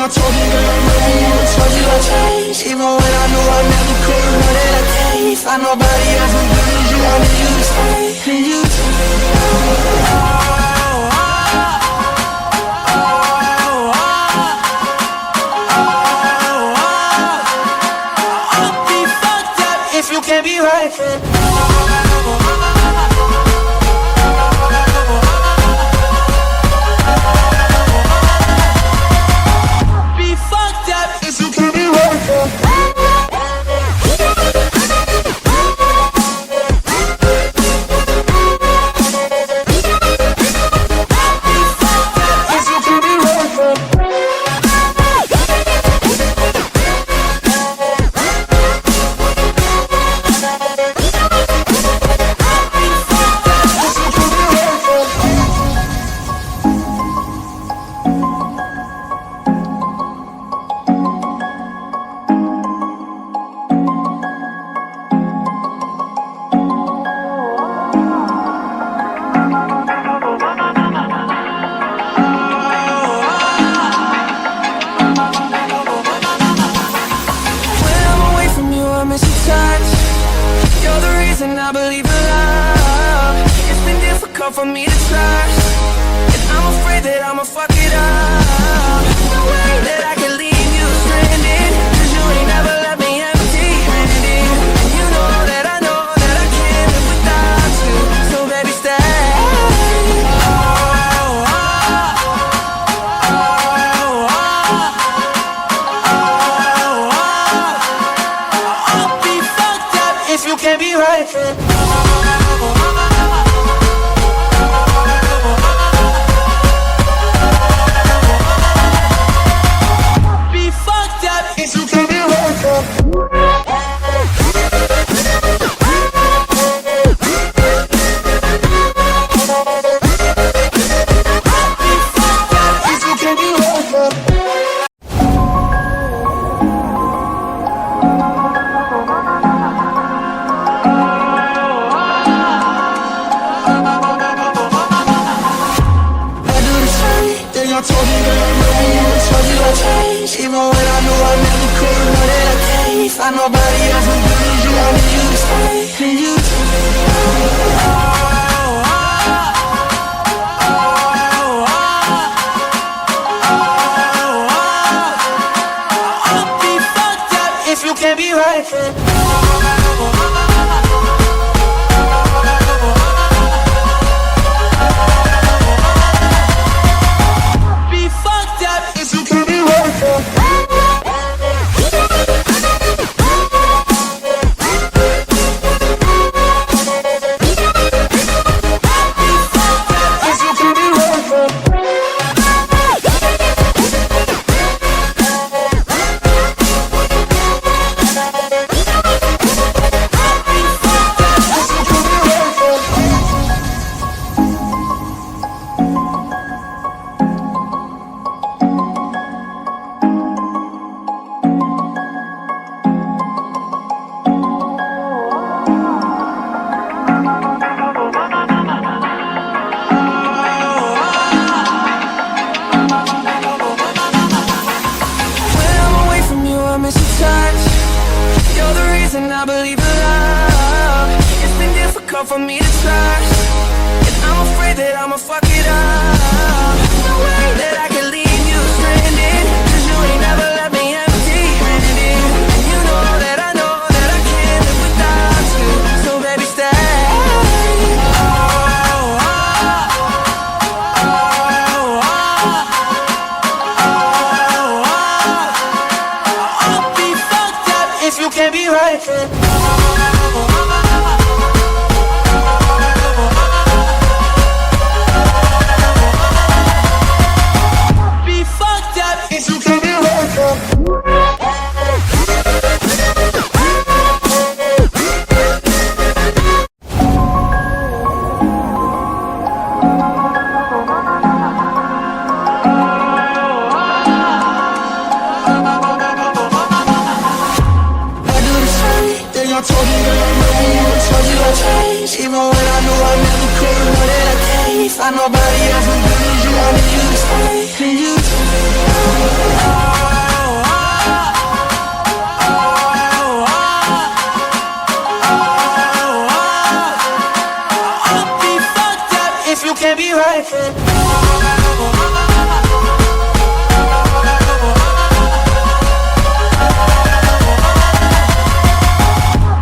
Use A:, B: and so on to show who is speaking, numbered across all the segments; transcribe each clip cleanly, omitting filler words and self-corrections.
A: I told you that I love you, I told you I changed. Even when I knew I never could, know that I can't find nobody else as good as you. I need you to stay, need you to be fucked up if you can't be right. You're the reason I believe in love. It's been difficult for me to trust, and I'm afraid that I'ma fuck it up. No way that I can leave you stranded, 'cause you ain't never left me empty-handed. You know that I can't live without you, so baby stay. If you can't be right, be fucked up if you can't be right. I told you that I love you, I told you I changed. Even when I knew I never could, know that I can't find nobody else as good as you. I need you to stay, need you to be fucked up if you can't be right. You're the reason I believe in love. It's been difficult for me to trust, and I'm afraid that I'ma fuck it up. No way that I can leave you stranded, 'cause you ain't never left me empty-handed. You know that I can't live without you, so baby stay. Be fucked up if you can't be right. Be fucked up if you can't be right. I told you that I love you, I told you I changed. Even when I knew I never could, know that I can't find nobody else as good as you. I need you to stay, need you to can't be right.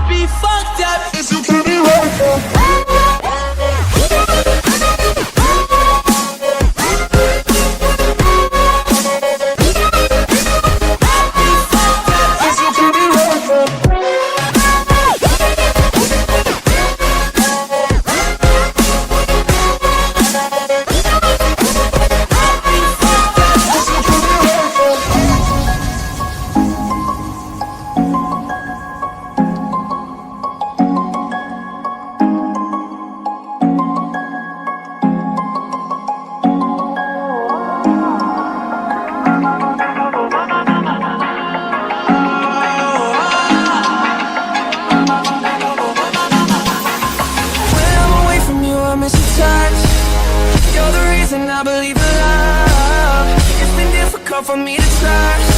A: Be fucked up if you can't be right. You're the reason I believe in love. It's been difficult for me to trust,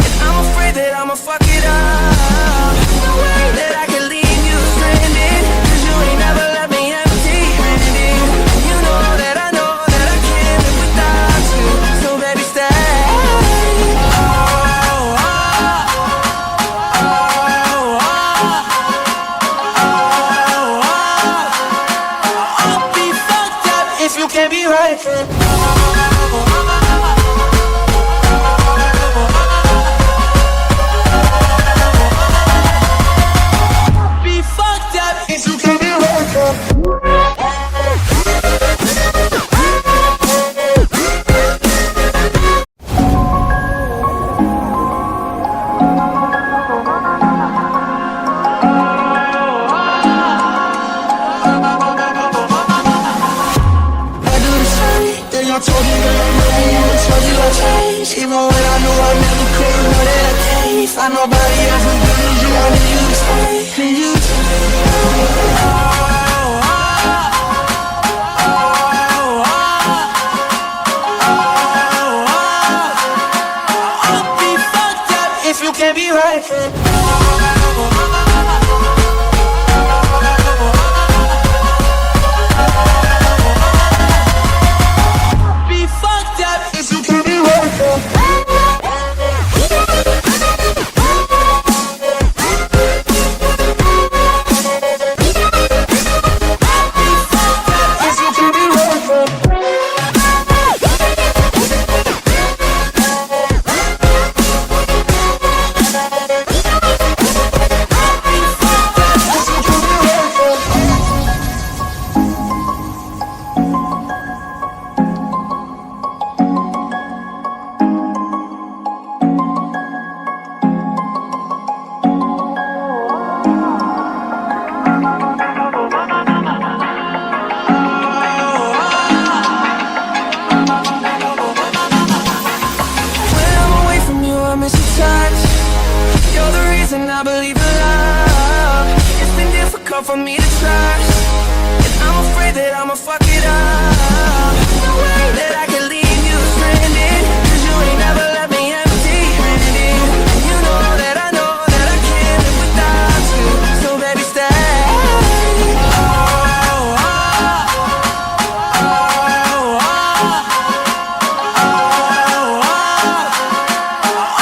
A: and I'm afraid that I'ma fuck it up. No way that I can leave you stranded, 'cause you ain't never left me empty-handed. You know that I can't live without you, so baby stay. If you can't be right, be fucked up if you can't be right. I told you that I love you, I told you I changed. Even when I knew I never could, know that I can't find nobody else as good as you. I need you to stay, need you to stay. I'll be fucked up if you can't be right. You're the reason I believe in love. It's been difficult for me to trust, and I'm afraid that I'ma fuck it up. No way that I can leave you stranded, 'cause you ain't never left me empty-handed. You know that I can't live without you, so baby stay.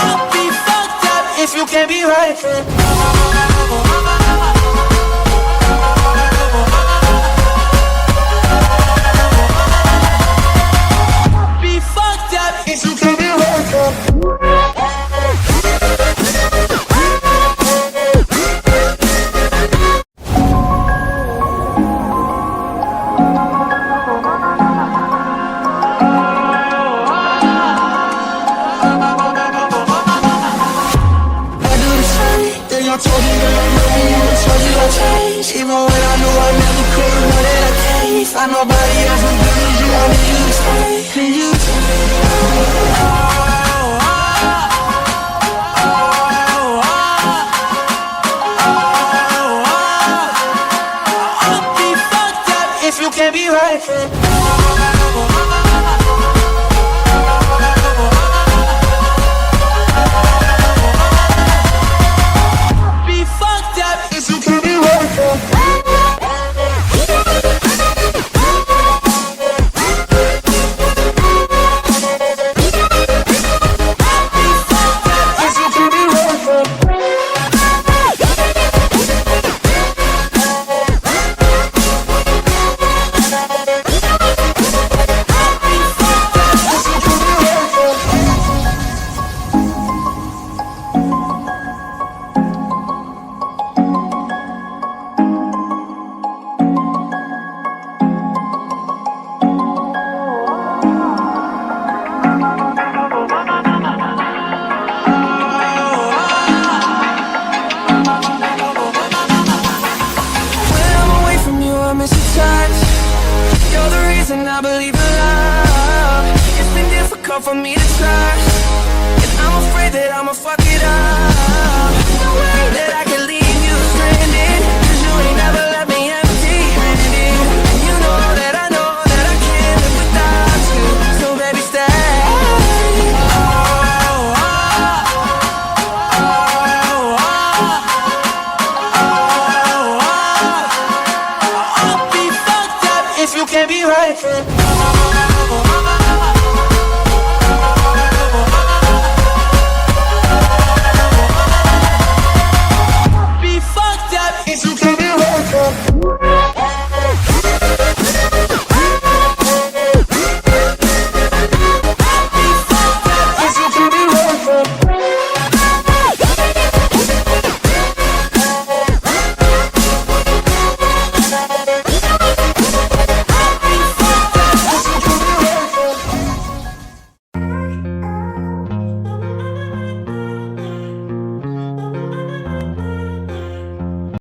A: I'll be fucked up if you can't be right. Be fucked up if you can't be right. I told you that I love you, I told you I changed. Even when I knew I never could, know that I can't find nobody else as good as you. I need you to stay, need you to I'll be fucked up if you can't be right. difficult for me to trust, and I'm afraid that I'ma fuck it up. No way that I can leave you stranded, 'cause you ain't never left me empty-handed. You know that I can't live without you, so baby stay. I'll be fucked up if you can't be right.